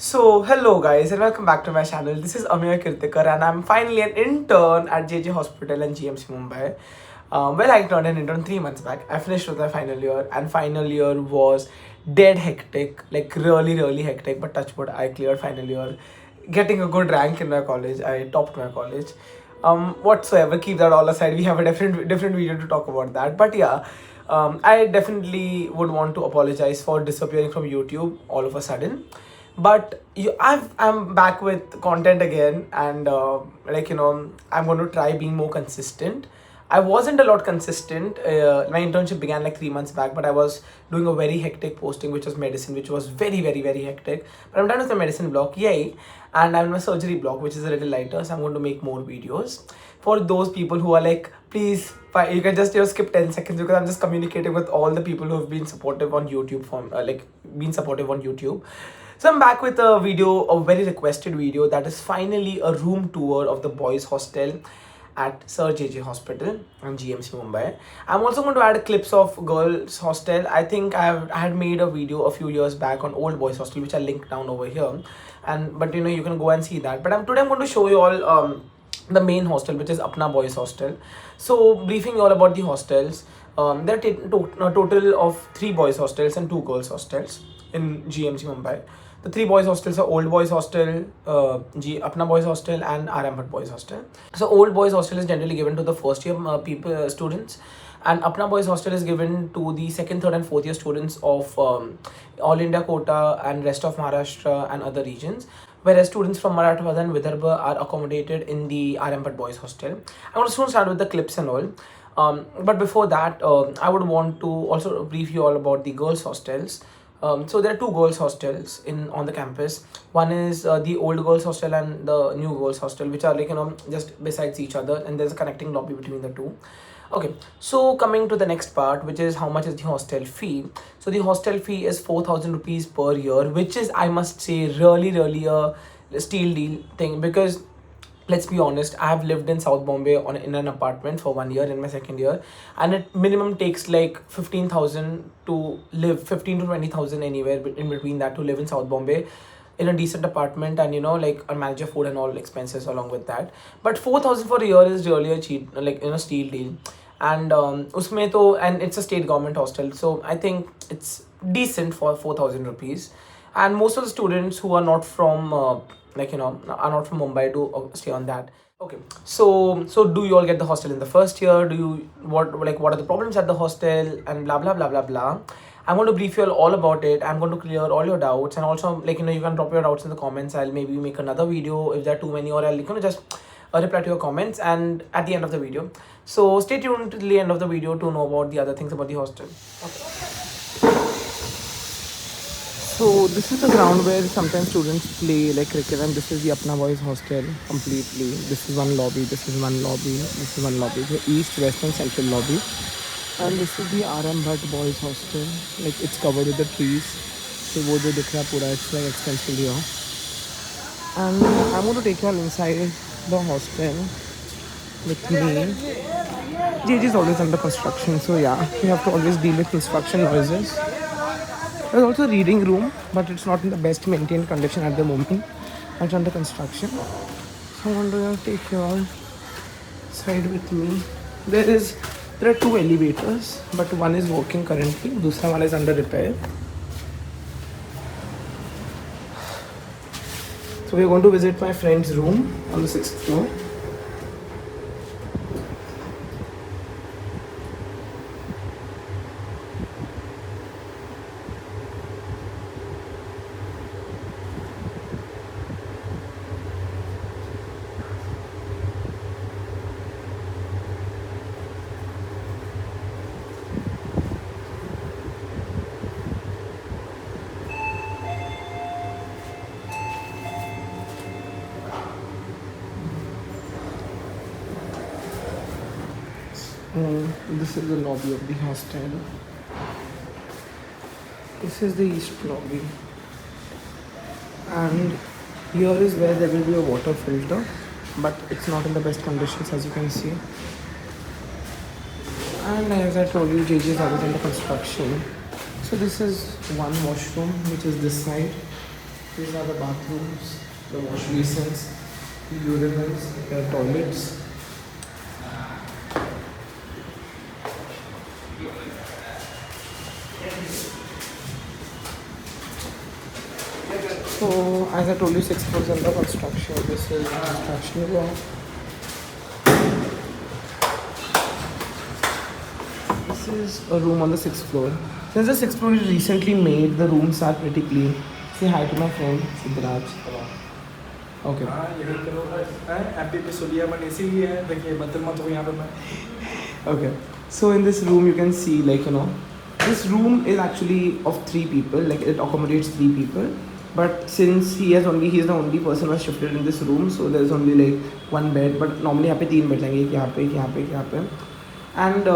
So, hello guys and welcome back to my channel. This is Amir Kirtikar and I'm finally an intern at JJ Hospital and GMC Mumbai. Well, I turned an intern 3 months back. I finished with my final year and final year was dead hectic, like really hectic. But touch wood, I cleared final year, getting a good rank in my college. I topped my college. Whatsoever, keep that all aside. We have a different video to talk about that. But yeah, I definitely would want to apologize for disappearing from YouTube all of a sudden, but I'm back with content again, and I'm going to try being more consistent. I wasn't a lot consistent. My internship began like 3 months back, but I was doing a very hectic posting, which was medicine, which was very hectic. But I'm done with the medicine block, yay! And I'm in my surgery block, which is a little lighter, so I'm going to make more videos for those people who are like, please, you can just skip 10 seconds because I'm just communicating with all the people who have been supportive on YouTube, been supportive on YouTube. So I'm back with a video, a very requested video, that is finally a room tour of the boys hostel at Sir JJ Hospital and GMC Mumbai. I'm also going to add clips of girls hostel. I think I had made a video a few years back on old boys hostel, which I linked down over here, but you can go and see that. But today I'm going to show you all the main hostel, which is Apna Boys Hostel. So briefing you all about the hostels. There are a total of 3 boys hostels and 2 girls hostels in GMC Mumbai. The 3 boys hostels are Old Boys Hostel, Apna Boys Hostel, and RM Boys Hostel. So Old Boys Hostel is generally given to the first year students, and Apna Boys Hostel is given to the second, third, and fourth year students of All India quota and rest of Maharashtra and other regions. Whereas students from Marathwada and Vidarbha are accommodated in the RM Boys Hostel. I'm going to soon start with the clips and all. But before that, I would want to also brief you all about the girls' hostels. So there are 2 girls hostels on the campus. One is the old girls hostel and the new girls hostel, which are just besides each other, and there's a connecting lobby between the two. Okay, so coming to the next part, which is how much is the hostel fee. So the hostel fee is 4,000 rupees per year, which is, I must say, really a steal deal thing, because let's be honest, I have lived in South Bombay in an apartment for 1 year in my second year, and it minimum takes like 15,000 to live, 15 to 20,000 anywhere in between that to live in South Bombay in a decent apartment, and manage your food and all expenses along with that. But 4,000 for a year is really a cheap, steal deal. And and it's a state government hostel, so I think it's decent for 4,000 rupees. And most of the students who are not from are not from Mumbai to stay on that. Okay, so do you all get the hostel in the first year? Do you what are the problems at the hostel, and blah blah blah blah blah. I'm going to brief you all about it. I'm going to clear all your doubts, and also you can drop your doubts in the comments. I'll maybe make another video if there are too many, or I'll just reply to your comments and at the end of the video. So stay tuned to the end of the video to know about the other things about the hostel. Okay. So this is the ground where sometimes students play like cricket, and this is the Apna Boys Hostel completely. This is one lobby, this is one lobby, this is one lobby. The east, west and central lobby. And this is the RM Boys Hostel. Like, it's covered with the trees. So wo jo dikh raha pura, it's like expensive here. And I'm going to take you all inside the hostel with me. JJ is always under construction, so yeah, you have to always deal with construction noises. There's also a reading room, but it's not in the best maintained condition at the moment. It's under construction. So I'm going to take you all side with me. There are 2 elevators, but one is working currently. Dusra wala is under repair. So we're going to visit my friend's room on the 6th floor. This is the lobby of the hostel. This is the east lobby, and here is where there will be a water filter, but it's not in the best conditions, as you can see. And as I told you, JJ is always under construction. So this is one washroom, which is this side. These are the bathrooms, the wash basins, the urinals, the toilets. So as I told you, 6 floors under construction. This is construction work. This is a room on the 6th floor. Since the 6th floor is recently made, the rooms are pretty clean. Say hi to my friend Siddharth. Okay. Okay. So in this room you can see, like, this room is actually of 3 people, like it accommodates 3 people. But since he is the only person who has shifted in this room, so there's only like 1 bed. But normally यहाँ पे 3 beds आएंगे, एक यहाँ पे. And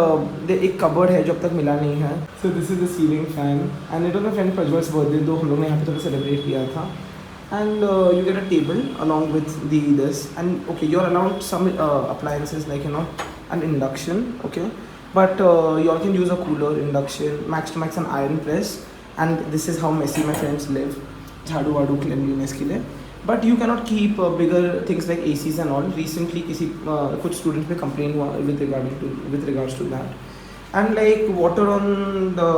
एक cupboard है जो अब तक मिला नहीं है. So this is the ceiling fan, and it was my friend Prajwal's birthday, though हम लोग ने यहाँ पे थोड़ा celebrate किया था. And you get a table along with this, and okay, you're allowed some appliances like an induction, okay, but you all can use a cooler, induction, max to max an iron press, and this is how messy my friends live. झाड़ू वाड़ू cleanliness के लिए. But you cannot keep bigger things like ACs and all. Recently कुछ students पे complain हुआ with regards to that. And like water on the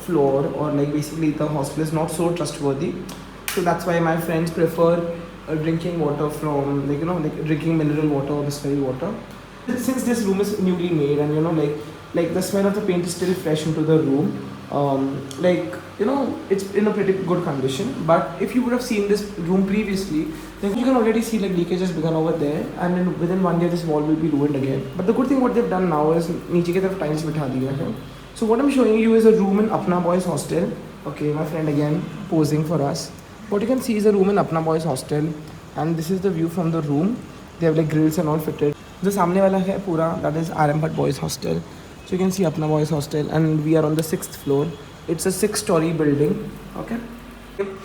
floor, or like basically the hostel is not so trustworthy. So that's why my friends prefer drinking water from like drinking mineral water or distillery water. Since this room is newly made, and like the smell of the paint is still fresh into the room, it's in a pretty good condition. But if you would have seen this room previously, then you can already see like leakage has begun over there, and then within 1 year this wall will be ruined again. But the good thing what they've done now is नीचे की तरफ tiles बिठा दिया है. So what I'm showing you is a room in Apna Boys Hostel. Okay, my friend again posing for us. What you can see is a room in Apna Boys Hostel, and this is the view from the room. They have like grills and all fitted. जो सामने वाला है पूरा, that is RM Boys Hostel. So you can see Apna Boys Hostel, and we are on the 6th floor. It's a 6-story building. Okay.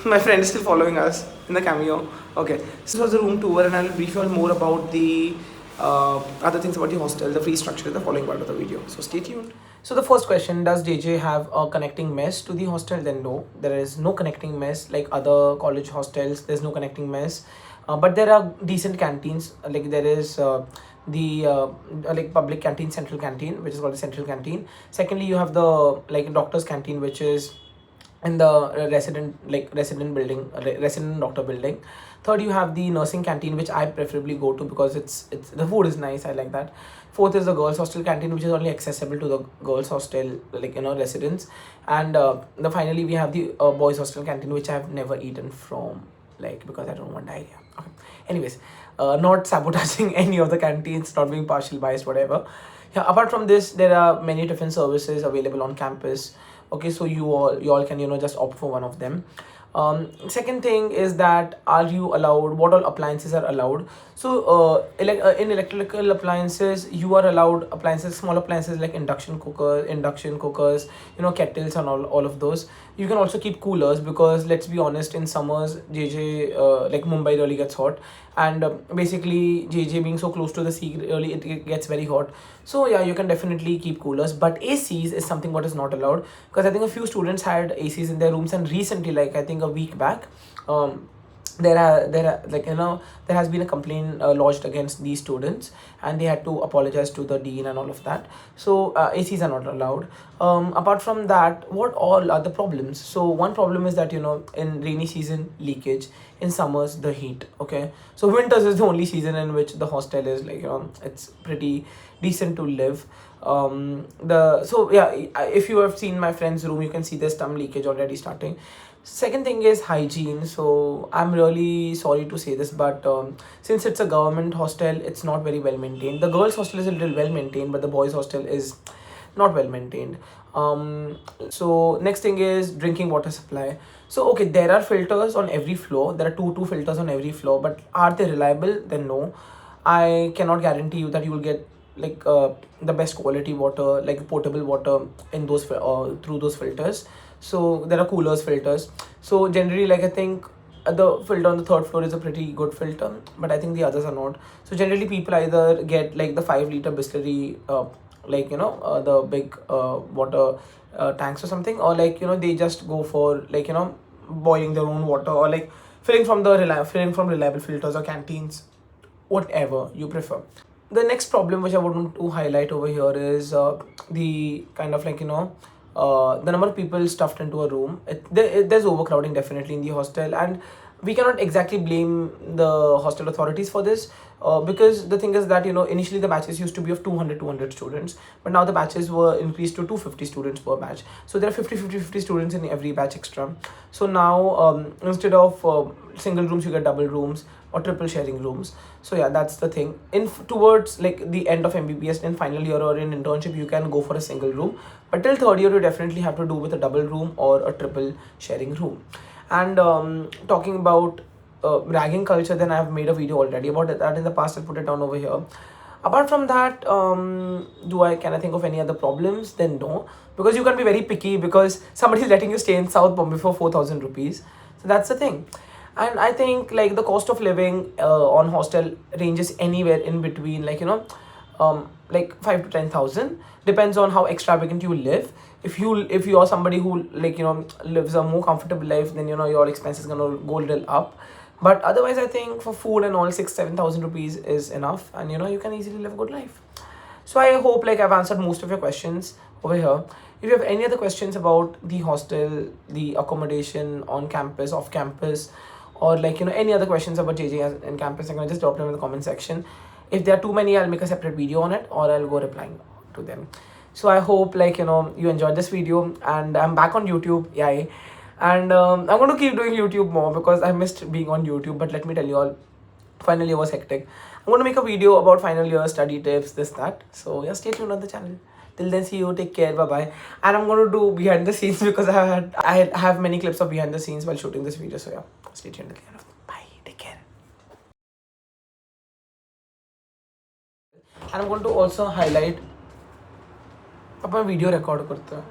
My friend is still following us in the cameo. Okay. This was the room tour, and I'll brief you all more about the other things about the hostel, the free structure, in the following part of the video. So stay tuned. So the first question, does JJ have a connecting mess to the hostel? Then no, there is no connecting mess like other college hostels. There's no connecting mess, but there are decent canteens. Like there is like public canteen, central canteen, which is called the central canteen. Secondly, you have the like doctor's canteen, which is in the resident building, resident doctor building. Third, you have the nursing canteen, which I preferably go to because it's the food is nice. I like that. Fourth is the girls hostel canteen, which is only accessible to the girls hostel residents. And finally we have the boys hostel canteen, which I have never eaten from, like, because I don't want diarrhea. Okay. Anyways, not sabotaging any of the canteens, not being partial biased, whatever. Yeah, apart from this, there are many different services available on campus. Okay, so you all can just opt for one of them. Second thing is that, are you allowed, what all appliances are allowed? So in electrical appliances, you are allowed appliances, small appliances like induction cookers, kettles and all of those. You can also keep coolers, because let's be honest, in summers like Mumbai really gets hot, and basically JJ being so close to the sea, really it gets very hot. So yeah, you can definitely keep coolers, but ACs is something what is not allowed, because I think a few students had ACs in their rooms, and recently, like I think a week back, there has been a complaint lodged against these students, and they had to apologize to the dean and all of that. So ACs are not allowed. Apart from that, what all are the problems? So one problem is that in rainy season, leakage. In summers, the heat. Okay, so winters is the only season in which the hostel is like it's pretty decent to live. If you have seen my friend's room, you can see there's some leakage already starting. Second thing is hygiene. So I'm really sorry to say this, but since it's a government hostel, it's not very well maintained. The girls hostel is a little well maintained, but the boys hostel is not well maintained. So next thing is drinking water supply. So okay, there are filters on every floor. There are two filters on every floor, but are they reliable? Then no. I cannot guarantee you that you will get like the best quality water, like potable water in those through those filters. So there are coolers filters. So generally, like I think the filter on the 3rd floor is a pretty good filter, but I think the others are not. So generally people either get like the 5-liter Bisleri, the big water tanks or something, or like they just go for like boiling their own water, or like filling from reliable filters or canteens, whatever you prefer. The next problem which I want to highlight over here is the kind of the number of people stuffed into a room. There's overcrowding definitely in the hostel, and we cannot exactly blame the hostel authorities for this, because the thing is that initially the batches used to be of 200 students, but now the batches were increased to 250 students per batch. So there are 50 students in every batch extra. So now instead of single rooms, you get double rooms or triple sharing rooms. So yeah, that's the thing. Towards like the end of MBBS in final year or in internship, you can go for a single room, but till third year you definitely have to do with a double room or a triple sharing room. And talking about ragging culture, then I've made a video already about that in the past. I'll put it down over here. Apart from that, can I think of any other problems? Then no, because you can be very picky because somebody is letting you stay in South Bombay for 4,000 rupees. So that's the thing. And I think like the cost of living on hostel ranges anywhere in between like 5 to 10,000, depends on how extravagant you live. If you are somebody who lives a more comfortable life, then your expense is gonna go a little up. But otherwise, I think for food and all, 6-7,000 rupees is enough, and you can easily live a good life. So I hope like I've answered most of your questions over here. If you have any other questions about the hostel, the accommodation on campus, off campus, or any other questions about JJ in campus, I'm gonna just drop them in the comment section. If there are too many, I'll make a separate video on it, or I'll go replying to them. So I hope you enjoyed this video, and I'm back on YouTube. Yeah. And I'm going to keep doing YouTube more because I missed being on YouTube. But let me tell you all, final year was hectic. I'm going to make a video about final year study tips, this, that. So yeah, stay tuned on the channel. Till then, see you, take care, bye-bye. And I'm going to do behind the scenes because I have many clips of behind the scenes while shooting this video. So yeah, stay tuned. Bye, take care. And I'm going to also highlight अपना video record करता है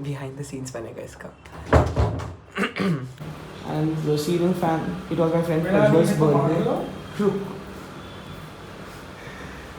behind the scenes बनेगा इसका. And the ceiling fan, it was my friend Prajwal's birthday.